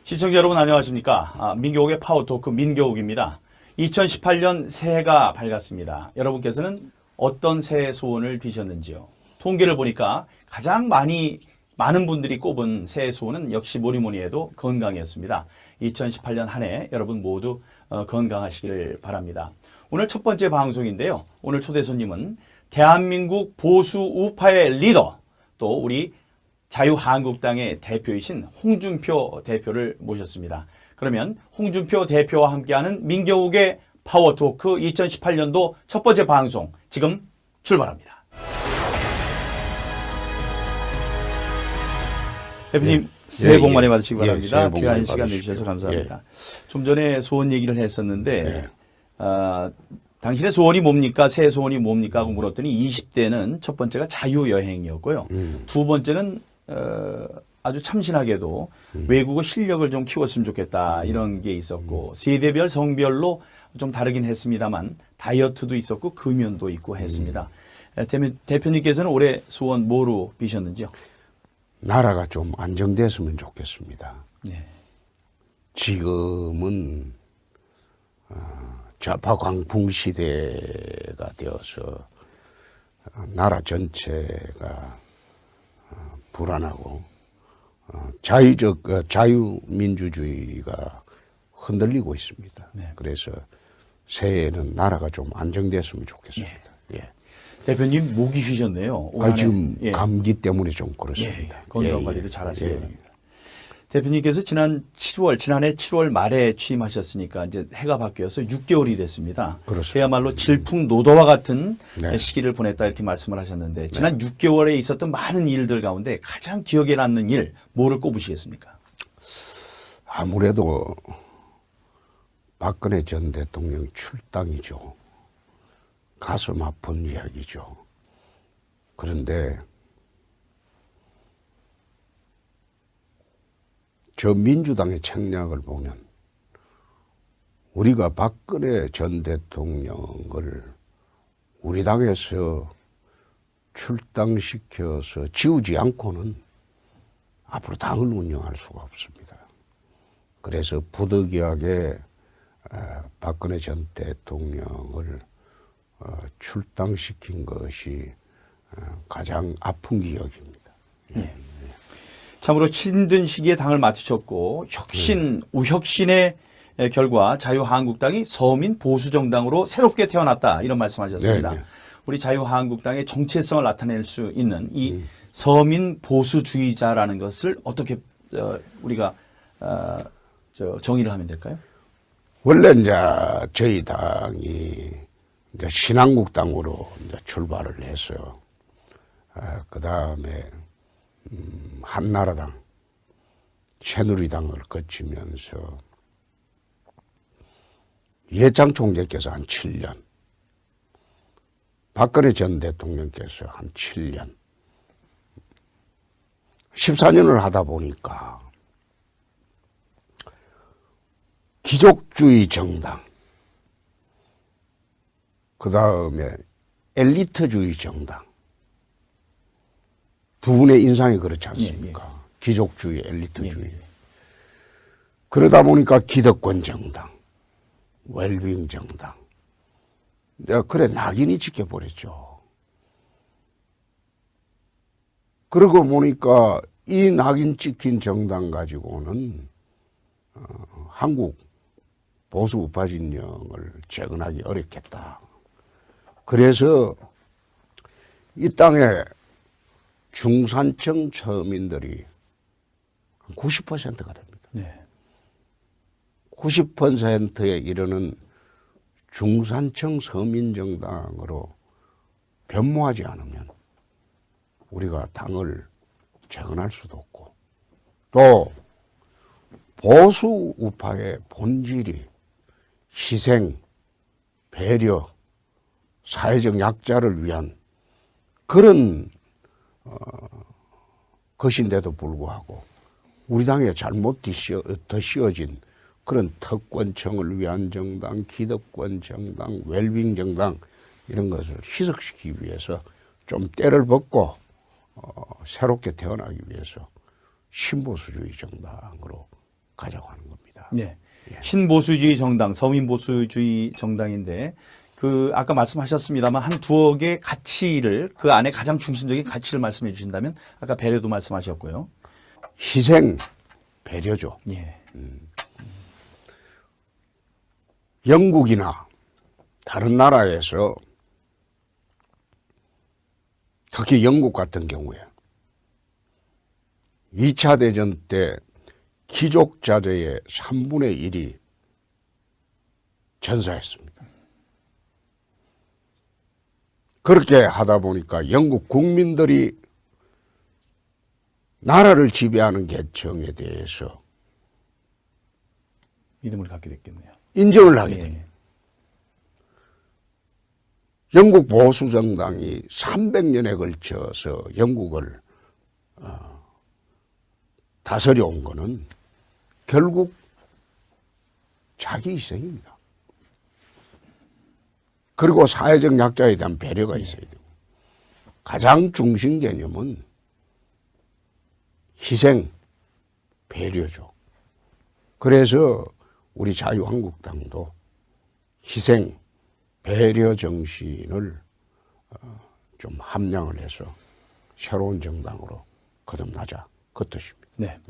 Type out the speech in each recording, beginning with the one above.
시청자 여러분 안녕하십니까. 민교욱의 파워토크 민교욱입니다. 2018년 새해가 밝았습니다. 여러분께서는 어떤 새해 소원을 비셨는지요? 통계를 보니까 가장 많은 분들이 꼽은 새해 소원은 역시 뭐니뭐니 해도 건강이었습니다. 2018년 한 해 여러분 모두 건강하시길 바랍니다. 오늘 첫 번째 방송인데요. 오늘 초대 손님은 대한민국 보수 우파의 리더, 또 우리 자유한국당의 대표이신 홍준표 대표를 모셨습니다. 그러면 홍준표 대표와 함께하는 민교욱의 파워토크 2018년도 첫 번째 방송 지금 출발합니다. 대표님 새해 복 많이 받으시기 바랍니다. 귀한 시간 내주셔서 감사합니다. 좀 전에 소원 얘기를 했었는데 당신의 소원이 뭡니까? 새해 소원이 뭡니까? 하고 물었더니 20대는 첫 번째가 자유여행이었고요. 두 번째는 아주 참신하게도 외국어 실력을 좀 키웠으면 좋겠다 이런 게 있었고 세대별 성별로 좀 다르긴 했습니다만 다이어트도 있었고 금연도 있고 했습니다. 대표님께서는 올해 소원 뭐로 비셨는지요? 나라가 좀 안정됐으면 좋겠습니다. 네. 지금은 좌파 광풍 시대가 되어서 나라 전체가 불안하고 자유민주주의가 흔들리고 있습니다. 네. 그래서 새해에는 나라가 좀 안정됐으면 좋겠습니다. 예. 대표님 목이 쉬셨네요. 지금 감기 때문에 좀 그렇습니다. 건강 관리도 잘 하셔야 됩니다. 대표님께서 지난해 7월 말에 취임하셨으니까 이제 해가 바뀌어서 6개월이 됐습니다. 그렇습니다. 그야말로 질풍노도와 같은 시기를 보냈다 이렇게 말씀을 하셨는데 지난 6개월에 있었던 많은 일들 가운데 가장 기억에 남는 일 뭐를 꼽으시겠습니까? 아무래도 박근혜 전 대통령 출당이죠. 가슴 아픈 이야기죠. 그런데 저 민주당의 책략을 보면 우리가 박근혜 전 대통령을 우리 당에서 출당시켜서 지우지 않고는 앞으로 당을 운영할 수가 없습니다. 그래서 부득이하게 박근혜 전 대통령을 출당시킨 것이 가장 아픈 기억입니다. 네. 참으로 힘든 시기에 당을 맡으셨고 혁신, 우혁신의 결과 자유한국당이 서민 보수정당으로 새롭게 태어났다 이런 말씀하셨습니다. 네. 우리 자유한국당의 정체성을 나타낼 수 있는 이 서민 보수주의자라는 것을 어떻게 우리가 정의를 하면 될까요? 원래 이제 저희 당이 이제 신한국당으로 이제 출발을 해서 그 다음에 한나라당, 새누리당을 거치면서 이해창 총재께서 한 7년, 박근혜 전 대통령께서 한 7년, 14년을 하다 보니까 귀족주의 정당, 그 다음에 엘리트주의 정당, 두 분의 인상이 그렇지 않습니까? 귀족주의, 엘리트주의. 그러다 보니까 기득권 정당, 웰빙 정당. 내가 그래 낙인이 찍혀버렸죠. 그러고 보니까 이 낙인 찍힌 정당 가지고는 한국 보수 우파 진영을 재건하기 어렵겠다. 그래서 이 땅에 중산층 서민들이 90%가 됩니다. 네. 90%에 이르는 중산층 서민정당으로 변모하지 않으면 우리가 당을 재건할 수도 없고 또 보수 우파의 본질이 희생, 배려, 사회적 약자를 위한 그런 것인데도 불구하고 우리 당에 잘못 씌워진 그런 특권층을 위한 정당, 기득권 정당, 웰빙 정당 이런 것을 희석시키기 위해서 좀 때를 벗고 새롭게 태어나기 위해서 신보수주의 정당으로 가자고 하는 겁니다. 네. 예. 신보수주의 정당, 서민보수주의 정당인데 그 아까 말씀하셨습니다만 한 두어 개의 가치를 그 안에 가장 중심적인 가치를 말씀해 주신다면 아까 배려도 말씀하셨고요. 희생, 배려죠. 예. 영국이나 다른 나라에서 특히 영국 같은 경우에 2차 대전 때 귀족 자제의 3분의 1이 전사했습니다. 그렇게 하다 보니까 영국 국민들이 나라를 지배하는 계층에 대해서 믿음을 갖게 됐겠네요. 인정을 하게 예. 됩니다. 영국 보수 정당이 300년에 걸쳐서 영국을 다스려 온 거는 결국 자기 희생입니다. 그리고 사회적 약자에 대한 배려가 있어야 되고 가장 중심 개념은 희생, 배려죠. 그래서 우리 자유한국당도 희생, 배려 정신을 좀 함량을 해서 새로운 정당으로 거듭나자 그 뜻입니다. 네.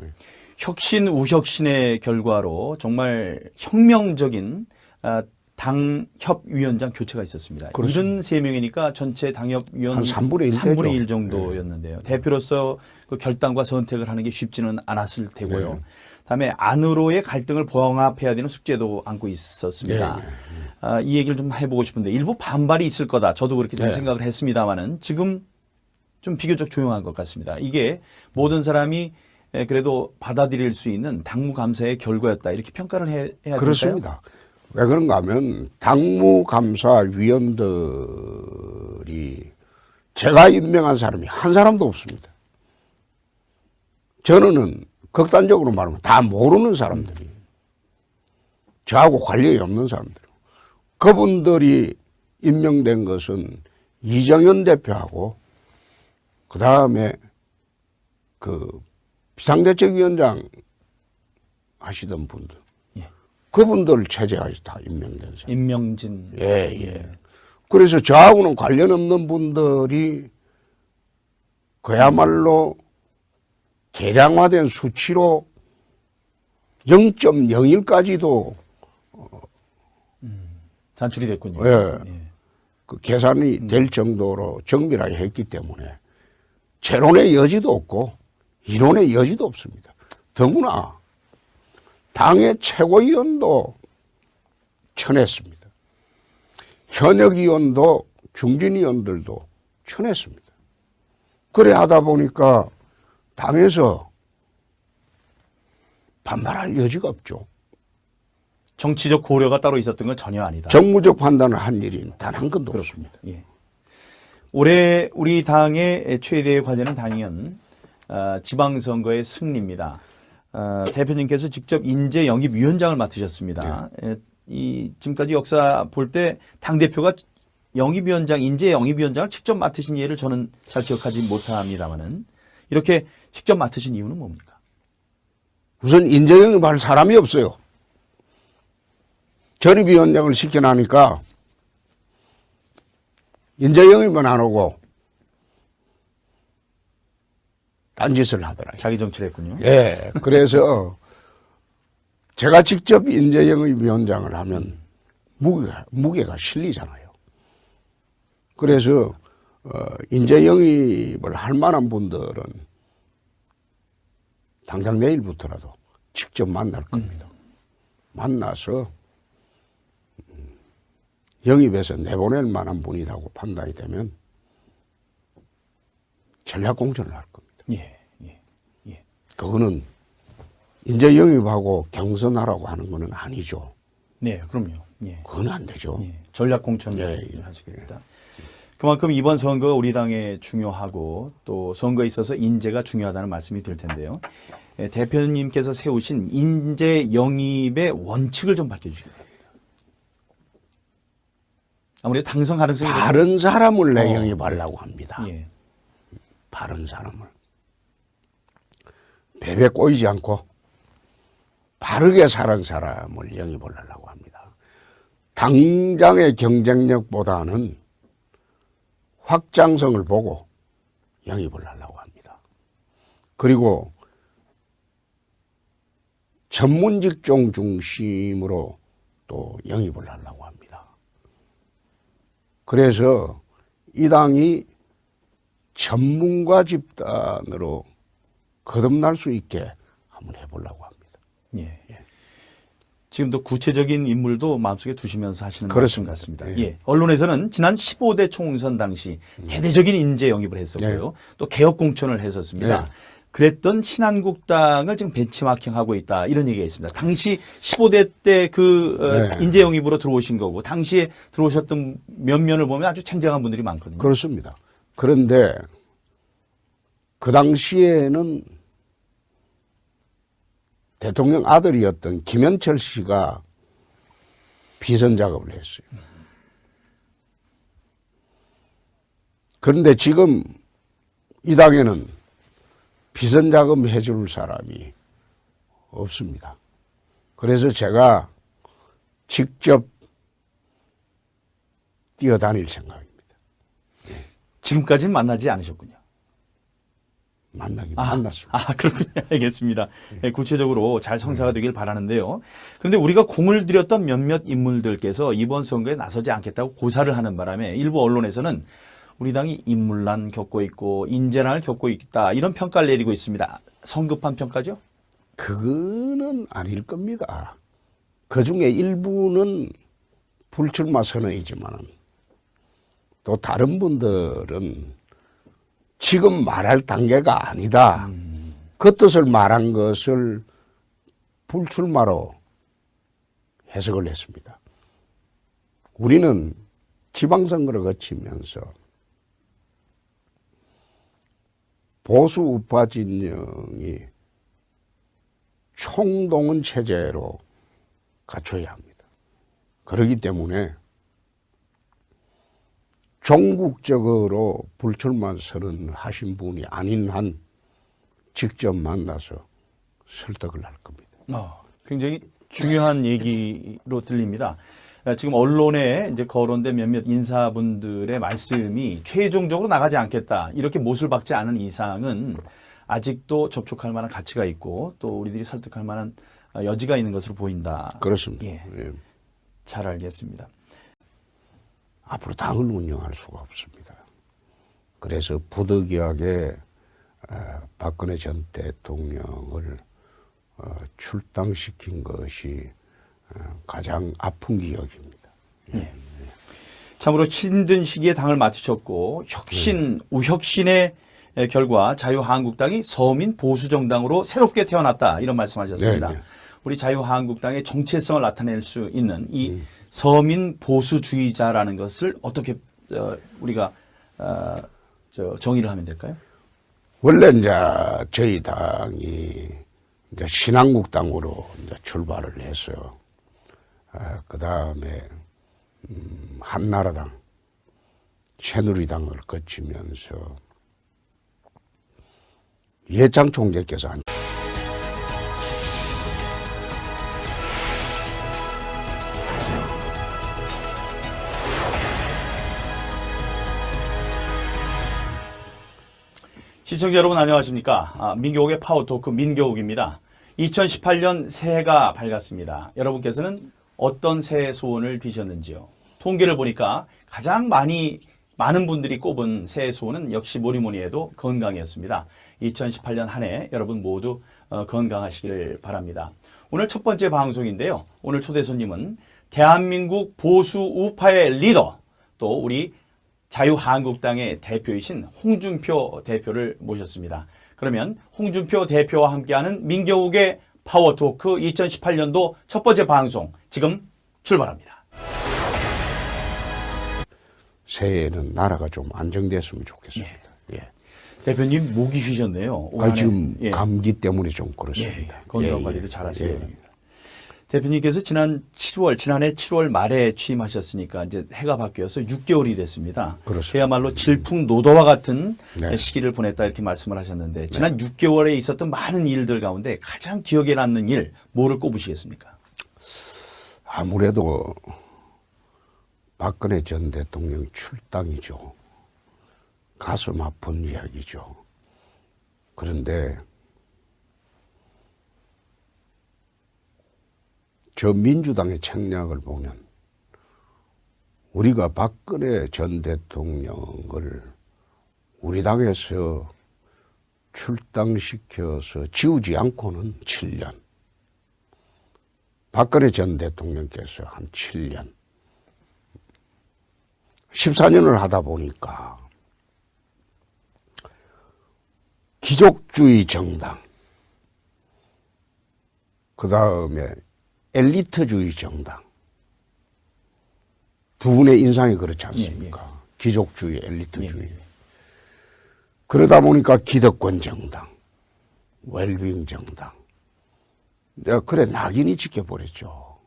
혁신 우혁신의 결과로 정말 혁명적인 당협위원장 교체가 있었습니다. 그렇습니다. 73명이니까 전체 당협위원 한 3분의 1 3분의 되죠. 1 정도였는데요. 대표로서 그 결단과 선택을 하는 게 쉽지는 않았을 테고요. 네. 다음에 안으로의 갈등을 봉합해야 되는 숙제도 안고 있었습니다. 네. 이 얘기를 좀 해보고 싶은데 일부 반발이 있을 거다. 저도 그렇게 좀 네. 생각을 했습니다만은 지금 좀 비교적 조용한 것 같습니다. 이게 모든 사람이 그래도 받아들일 수 있는 당무감사의 결과였다. 이렇게 평가를 해야 될까요? 그렇습니다. 왜 그런가 하면 당무감사위원들이 제가 임명한 사람이 한 사람도 없습니다. 저는 극단적으로 말하면 다 모르는 사람들이 저하고 관련이 없는 사람들. 그분들이 임명된 것은 이정현 대표하고 그 다음에 그 비상대책위원장 하시던 분들. 예. 그분들 체제하시 다 임명된 사람. 임명진. 예. 그래서 저하고는 관련 없는 분들이 그야말로 계량화된 수치로 0.01까지도 산출이 됐군요. 예. 그 계산이 될 정도로 정밀하게 했기 때문에 재론의 여지도 없고 이론의 여지도 없습니다. 더구나 당의 최고위원도 쳐냈습니다. 현역위원도 중진위원들도 쳐냈습니다. 그래 하다 보니까 당에서 반발할 여지가 없죠. 정치적 고려가 따로 있었던 건 전혀 아니다. 정무적 판단을 한 일이 단 한 건도 없습니다. 예. 올해 우리 당의 최대의 과제는 당연 지방선거의 승리입니다. 대표님께서 직접 인재영입위원장을 맡으셨습니다. 이 지금까지 역사 볼 때 당대표가 영입위원장, 인재영입위원장을 직접 맡으신 예를 저는 잘 기억하지 못합니다만은 이렇게 직접 맡으신 이유는 뭡니까? 우선 인재영입할 사람이 없어요. 전입위원장을 시켜놓으니까 인재영입은 안 오고 딴짓을 하더라고요. 자기 정치를 했군요. 예. 그래서 제가 직접 인재영입위원장을 하면 무게가 실리잖아요. 그래서 인재영입을 할 만한 분들은 당장 내일부터라도 직접 만날 겁니다. 만나서 영입해서 내보낼 만한 분이라고 판단이 되면 전략공천을 할 겁니다. 예. 그거는 인재 영입하고 경선하라고 하는 거는 아니죠. 네, 그럼요. 예. 그건 안 되죠. 예. 전략 공천을 예. 하시겠다. 그만큼 이번 선거가 우리 당에 중요하고 또 선거에 있어서 인재가 중요하다는 말씀이 들 텐데요. 대표님께서 세우신 인재 영입의 원칙을 좀 밝혀주시기 바랍니다. 아무래도 당선 가능성이 바른 사람을 내 영입하려고 합니다. 예. 바른 사람을. 배배 꼬이지 않고 바르게 사는 사람을 영입을 하려고 합니다. 당장의 경쟁력보다는 확장성을 보고 영입을 하려고 합니다. 그리고 전문 직종 중심으로 또 영입을 하려고 합니다. 그래서 이 당이 전문가 집단으로 거듭날 수 있게 한번 해보려고 합니다. 예. 지금도 구체적인 인물도 마음속에 두시면서 하시는 그렇습니다. 말씀 같습니다. 예. 예. 언론에서는 지난 15대 총선 당시 대대적인 인재 영입을 했었고요. 또 개혁 공천을 했었습니다. 예. 그랬던 신한국당을 지금 벤치마킹하고 있다 이런 얘기가 있습니다. 당시 15대 때 그 네. 인재 영입으로 들어오신 거고 당시에 들어오셨던 면면을 보면 아주 챙정한 분들이 많거든요. 그렇습니다. 그런데 그 당시에는 대통령 아들이었던 김현철 씨가 비선 작업을 했어요. 그런데 지금 이 당에는 비선 작업 해줄 사람이 없습니다. 그래서 제가 직접 뛰어다닐 생각입니다. 지금까지는 만나지 않으셨군요. 만났습니다. 그렇군요. 알겠습니다. 네, 구체적으로 잘 성사가 되길 바라는데요. 그런데 우리가 공을 들였던 몇몇 인물들께서 이번 선거에 나서지 않겠다고 고사를 하는 바람에 일부 언론에서는 우리 당이 인물난 겪고 있고 인재난을 겪고 있다 이런 평가를 내리고 있습니다. 성급한 평가죠? 그거는 아닐 겁니다. 그중에 일부는 불출마 선언이지만 또 다른 분들은 지금 말할 단계가 아니다. 그 뜻을 말한 것을 불출마로 해석을 했습니다. 우리는 지방선거를 거치면서 보수 우파 진영이 총동원 체제로 갖춰야 합니다. 그렇기 때문에 종국적으로 불출마 선언을 하신 분이 아닌 한 직접 만나서 설득을 할 겁니다. 굉장히 중요한 얘기로 들립니다. 지금 언론에 이제 거론된 몇몇 인사분들의 말씀이 최종적으로 나가지 않겠다 이렇게 못을 박지 않은 이상은 아직도 접촉할 만한 가치가 있고 또 우리들이 설득할 만한 여지가 있는 것으로 보인다. 그렇습니다. 예. 예. 잘 알겠습니다. 앞으로 당을 운영할 수가 없습니다. 그래서 부득이하게 박근혜 전 대통령을 출당시킨 것이 가장 아픈 기억입니다. 예. 참으로 힘든 시기에 당을 맡으셨고 혁신, 우혁신의 결과 자유한국당이 서민 보수정당으로 새롭게 태어났다 이런 말씀하셨습니다. 네. 우리 자유한국당의 정체성을 나타낼 수 있는 이 서민 보수주의자라는 것을 어떻게 우리가 정의를 하면 될까요? 원래 이제 저희 당이 이제 신한국당으로 이제 출발을 해서 그 다음에 한나라당, 새누리당을 거치면서 이해창 총재께서 한 시청자 여러분 안녕하십니까? 민교욱의 파워토크 민교욱입니다. 2018년 새해가 밝았습니다. 여러분께서는 어떤 새해 소원을 비셨는지요? 통계를 보니까 가장 많은 분들이 꼽은 새해 소원은 역시 뭐니 해도 건강이었습니다. 2018년 한 해 여러분 모두 건강하시길 바랍니다. 오늘 첫 번째 방송인데요. 오늘 초대 손님은 대한민국 보수 우파의 리더 또 우리 자유한국당의 대표이신 홍준표 대표를 모셨습니다. 그러면 홍준표 대표와 함께하는 민교욱의 파워토크 2018년도 첫 번째 방송 지금 출발합니다. 새해에는 나라가 좀 안정됐으면 좋겠습니다. 예. 대표님 목이 쉬셨네요. 지금 감기 때문에 좀 그렇습니다. 건강 관리도 잘 하셔야 됩니다. 대표님께서 지난해 7월 말에 취임하셨으니까 이제 해가 바뀌어서 6개월이 됐습니다. 그렇습니다. 그야말로 질풍노도와 같은 네. 시기를 보냈다 이렇게 말씀을 하셨는데 지난 6개월에 있었던 많은 일들 가운데 가장 기억에 남는 일 뭐를 꼽으시겠습니까? 아무래도 박근혜 전 대통령 출당이죠. 가슴 아픈 이야기죠. 그런데 저 민주당의 책략을 보면 우리가 박근혜 전 대통령을 우리 당에서 출당시켜서 지우지 않고는 7년, 박근혜 전 대통령께서 한 7년, 14년을 하다 보니까 귀족주의 정당, 그 다음에 엘리트주의 정당, 두 분의 인상이 그렇지 않습니까? 귀족주의, 엘리트주의. 그러다 보니까 기득권 정당, 웰빙 정당. 내가 그래 낙인이 찍혀버렸죠.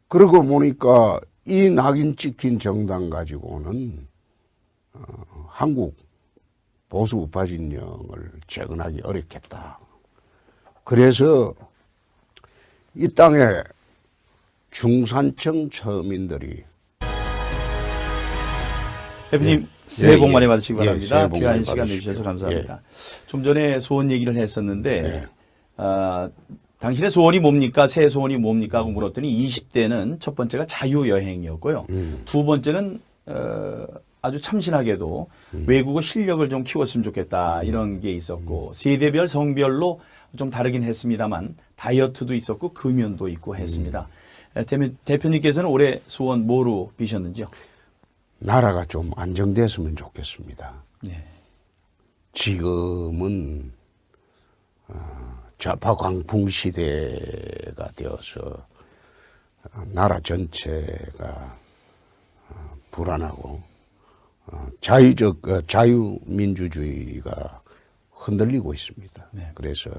그러고 보니까 이 낙인 찍힌 정당 가지고는 한국 보수 우파 진영을 재건하기 어렵겠다. 그래서 이 땅에 중산층 서민들이 대표님 예. 새해 복 예, 많이 예. 받으시기 예, 바랍니다. 새해 복 귀한 많이 시간 받으십시오. 내주셔서 감사합니다. 좀 전에 소원 얘기를 했었는데 당신의 소원이 뭡니까? 새해 소원이 뭡니까? 하고 물었더니 20대는 첫 번째가 자유여행이었고요. 두 번째는 아주 참신하게도 외국어 실력을 좀 키웠으면 좋겠다 이런 게 있었고 세대별 성별로 좀 다르긴 했습니다만 다이어트도 있었고 금연도 있고 했습니다. 대표님께서는 올해 소원 뭐로 비셨는지요? 나라가 좀 안정됐으면 좋겠습니다. 네. 지금은 좌파 광풍 시대가 되어서 나라 전체가 불안하고 자유민주주의가 흔들리고 있습니다. 네. 그래서